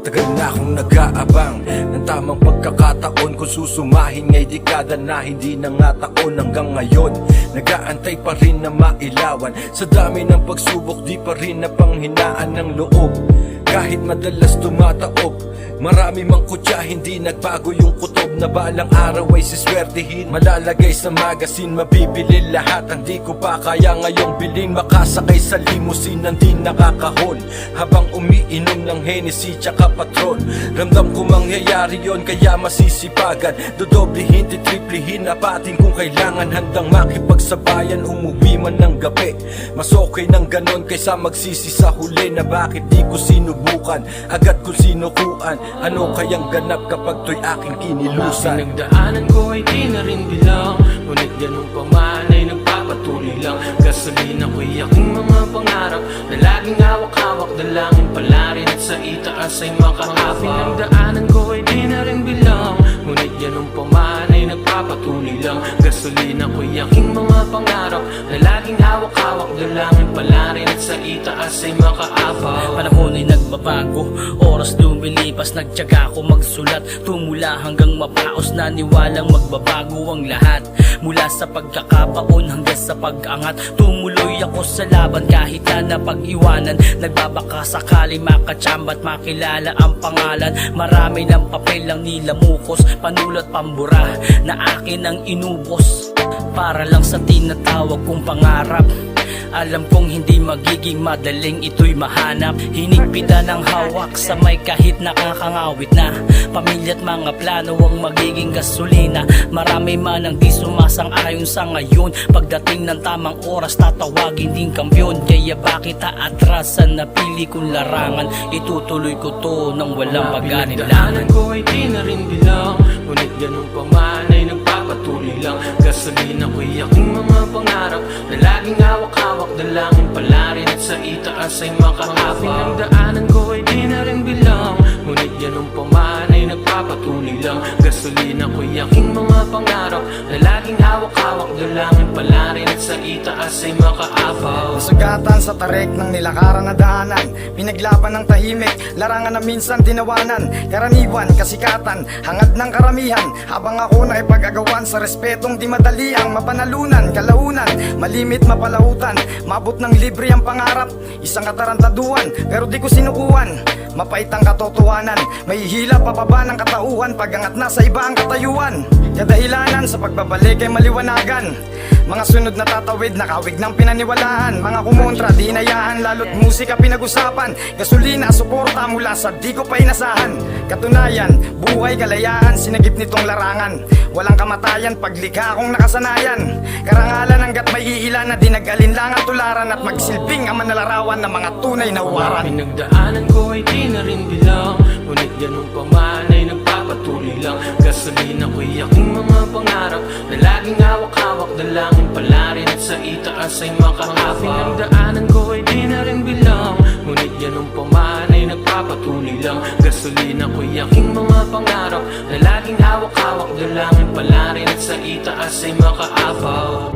Tagal na akong nag-aabang ng tamang pagkakataon, kung susumahin nga'y dekada na hindi na nga taon. Hanggang ngayon nag-aantay pa rin na mailawan. Sa dami ng pagsubok di pa rin napanghinaan ng loob. Kahit madalas tumataob, marami mang kutya, hindi nagbago yung kutob. Na balang araw ay siswertihin, malalagay sa magasin, mabibili lahat. Hindi ko pa kaya ngayong bilhin, makasakay sa limousine nang di nakakahon, habang umiinom ng Hennessy tsaka Patron. Ramdam ko mangyayari yon, kaya masisipagan, dodoblihin, titriplihin, apatin kung kailangan. Handang makipagsabayan, umuwi man ng gabi. Mas okay nang ganon kaysa magsisi sa huli na bakit di ko sinubukan agad kung sinukuan. Ano kayang ganap kapag to'y aking kinilusan? Pinagdaanan ko ay di na rin bilang, ngunit ganun pa man ay nagpapatuloy lang. Gasolina ko'y aking mga pangarap na laging hawak-hawak, dalangin pala rin at sa itaas ay makaapaw. Pinagdaanan ko ay di na rin bilang, ngunit ganun pa man ay nagpapatuloy lang. Gasolina ko'y aking mga pangarap na laging hawak-hawak, dalangin pala rin at sa itaas ay makaapaw. Panahon ay nagbabago, oras lumilipas, nagtyaga ako magsulat. Tumula hanggang mapaos, naniwalang magbabago ang lahat. Mula sa pagkakabaon hanggang sa pag-angat, tumuloy ako sa laban kahit na napag-iwanan. Nagbabaka sakali makatsamba't makilala ang pangalan. Marami ng papel ang nilamukos, panulat pambura na akin ang inubos para lang sa tinatawag kong pangarap. Alam kong hindi magiging madaling ito'y mahanap. Hinigpitan ng hawak sa may kahit nakakangawit na. Pamilya't mga plano ang magiging gasolina. Marami man ang di sumasang-ayon sa ngayon. Pagdating ng tamang oras tatawagin din kampiyon. Kaya bakit aatrasan, napili kong larangan. Itutuloy ko to nang walang pag-anilangan. Pinagdaanan ko ay di na rin bilang, ngunit ganun pa man ay nagpapatuloy lang. Gasolina ko'y aking mga pangarap na laging hawak-hawak, dalangin pala rin at sa itaas ay makaapaw. Pinagdaanan ko ay di na rin bilang, ngunit ganun pa man ay nagpapatuloy lang. Gasolina ko'y aking mga pangarap na laging hawak-hawak, dalangin pala rin at sa itaas ay makaapaw. Nasugatan sa tarik ng nilakaran na daanan, pinaglaban ng tahimik, larangan na minsan tinawanan. Karaniwan, kasikatan, hangad ng karamihan, habang ako nakipag-agawan sa respetong di madali ang mapanalunan. Kalaunan, malimit mapalautan, mabot ng libre ang pangarap. Isang katarantaduan, pero di ko sinukuan. Mapait ang katotohanan, may hila pababa ng katauhan, pagangat na sa iba ang katayuan. Kadahilanan sa pagbabalik ay maliwanagan. Mga sunod na tatawid, nakawig ng pinaniwalaan. Mga kumontra, di hinayaan, lalo't musika pinag-usapan. Gasolina, suporta mula sa di ko pa inasahan. Katunayan, buhay, kalayaan, sinagip nitong larangan. Walang kamatayan, paglikha akong nakasanayan. Karangalan hanggat may iilan na di nag-alinlangan tularan, at magsilbing ang manlalarawan ng mga tunay na huwaran. Pinagdaanan ko ay di na rin bilang, ngunit ganun pa man ay nagpapatuloy lang. Gasolina ko'y aking mga pangarap na laging hawak-hawak, dalangin pala rin at sa itaas ay makaapaw. Pinagdaanan ko ay di na rin bilang, ngunit ganun pa man ay nagpapatuloy lang. Gasolina ko'y aking mga pangarap na laging hawak-hawak, dalangin pala rin at sa itaas ay makaapaw.